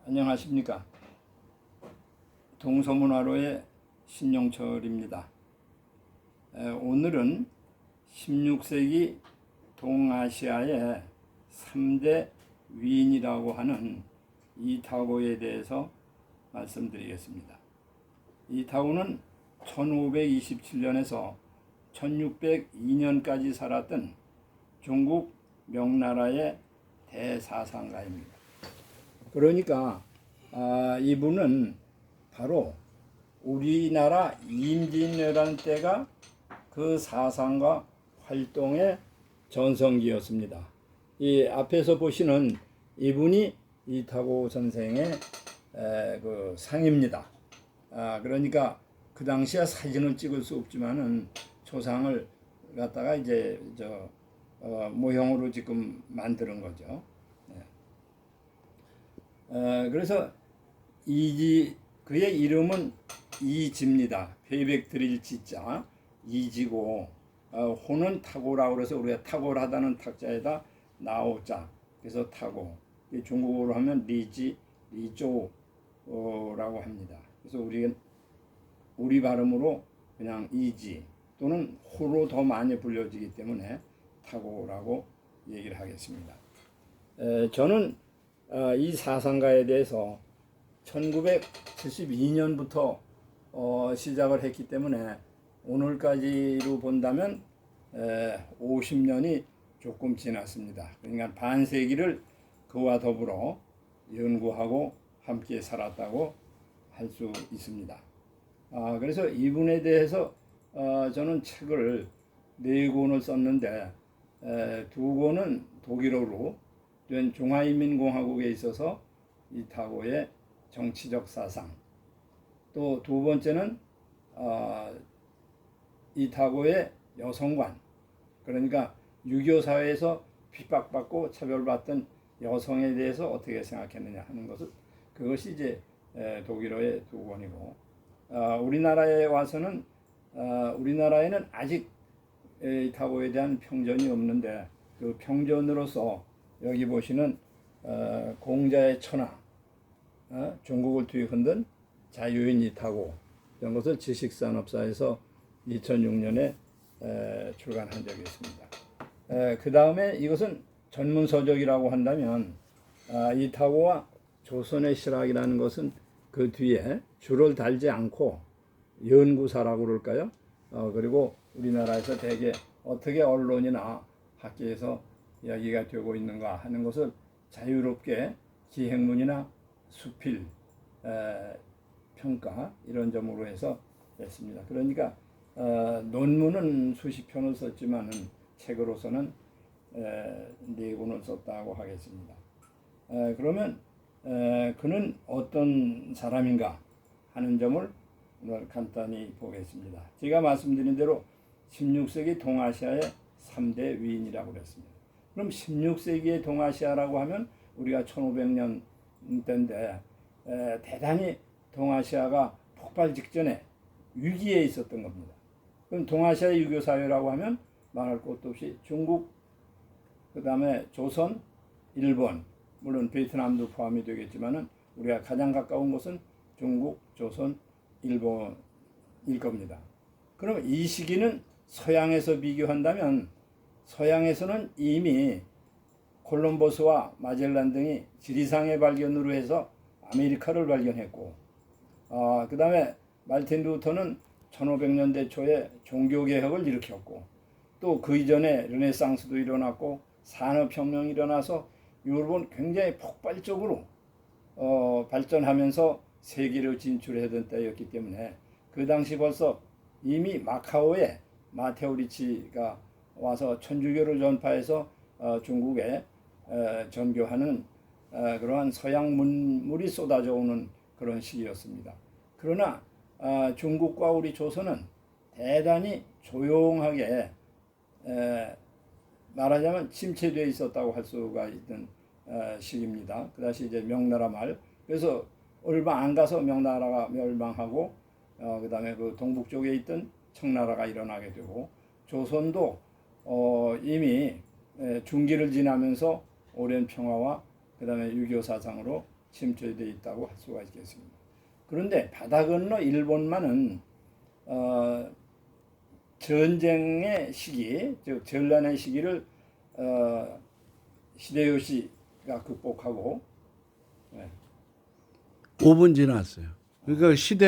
안녕하십니까. 동서문화로의 신용철입니다. 오늘은 16세기 동아시아의 3대 위인이라고 하는 이타고에 대해서 말씀드리겠습니다. 이타고는 1527년에서 1602년까지 살았던 중국 명나라의 대사상가입니다. 그러니까 이분은 바로 우리나라 임진왜란 때가 그 사상과 활동의 전성기였습니다. 이 앞에서 보시는 이분이 이타고 선생의 그 상입니다. 그러니까 그 당시에 사진을 찍을 수 없지만은 초상을 갖다가 이제 모형으로 지금 만드는 거죠. 그래서 그의 이름은 이지입니다. 페이백 드릴 지자 이지고, 호는 타고라고 그래서 우리가 탁월하다는 탁자에다 나오자, 그래서 타고, 중국어로 하면 리지 리조라고 합니다. 그래서 우리 발음으로 그냥 이지 또는 호로 더 많이 불려지기 때문에 타고라고 얘기를 하겠습니다. 저는 이 사상가에 대해서 1972년부터 시작을 했기 때문에 오늘까지로 본다면 50년이 조금 지났습니다. 그러니까 반세기를 그와 더불어 연구하고 함께 살았다고 할 수 있습니다. 그래서 이분에 대해서 저는 책을 4권을 썼는데 2권은 독일어로 된 중화인민공화국에 있어서 이타고의 정치적 사상, 또 2번째는 이타고의 여성관, 그러니까 유교 사회에서 핍박받고 차별받던 여성에 대해서 어떻게 생각했느냐 하는 것을, 그것이 이제 독일어의 2권이고, 우리나라에 와서는 우리나라에는 아직 이타고에 대한 평전이 없는데, 그 평전으로서 여기 보시는 공자의 천하, 중국을 뒤흔든 자유인 이타고, 이런 것을 지식산업사에서 2006년에 출간한 적이 있습니다. 그 다음에 이것은 전문서적이라고 한다면 이타고와 조선의 실학이라는 것은 그 뒤에 줄을 달지 않고 연구사라고 그럴까요? 그리고 우리나라에서 대개 어떻게 언론이나 학계에서 이야기가 되고 있는가 하는 것을 자유롭게 기행문이나 수필, 평가 이런 점으로 해서 했습니다. 그러니까 논문은 수십 편을 썼지만은 책으로서는 4권을 썼다고 하겠습니다. 그러면 그는 어떤 사람인가 하는 점을 오늘 간단히 보겠습니다. 제가 말씀드린 대로 16세기 동아시아의 3대 위인이라고 그랬습니다. 그럼 16세기의 동아시아라고 하면 우리가 1500년대인데 대단히 동아시아가 폭발 직전에 위기에 있었던 겁니다. 그럼 동아시아의 유교 사회라고 하면 말할 것도 없이 중국, 그 다음에 조선, 일본, 물론 베트남도 포함이 되겠지만은 우리가 가장 가까운 곳은 중국, 조선, 일본일 겁니다. 그럼 이 시기는 서양에서 비교한다면 서양에서는 이미 콜럼버스와 마젤란 등이 지리상의 발견으로 해서 아메리카를 발견했고, 그 다음에 말틴 루터는 1500년대 초에 종교개혁을 일으켰고, 또 그 이전에 르네상스도 일어났고 산업혁명이 일어나서 유럽은 굉장히 폭발적으로 발전하면서 세계로 진출하던 때였기 때문에 그 당시 벌써 이미 마카오에 마테오 리치가 와서 천주교를 전파해서 중국에 전교하는 그러한 서양 문물이 쏟아져 오는 그런 시기였습니다. 그러나 중국과 우리 조선은 대단히 조용하게 말하자면 침체되어 있었다고 할 수가 있는 시기입니다. 그다시 이제 명나라 말, 그래서 얼마 안 가서 명나라가 멸망하고 그 다음에 그 동북 쪽에 있던 청나라가 일어나게 되고, 조선도 이미 중기를 지나면서 오랜 평화와 그 다음에 유교 사상으로 침투되어 있다고 할 수가 있겠습니다. 그런데 바다 건너 일본만은 전쟁의 시기, 즉 전란의 시기를 히데요시가 극복하고 5분 지났어요. 그러니까 시대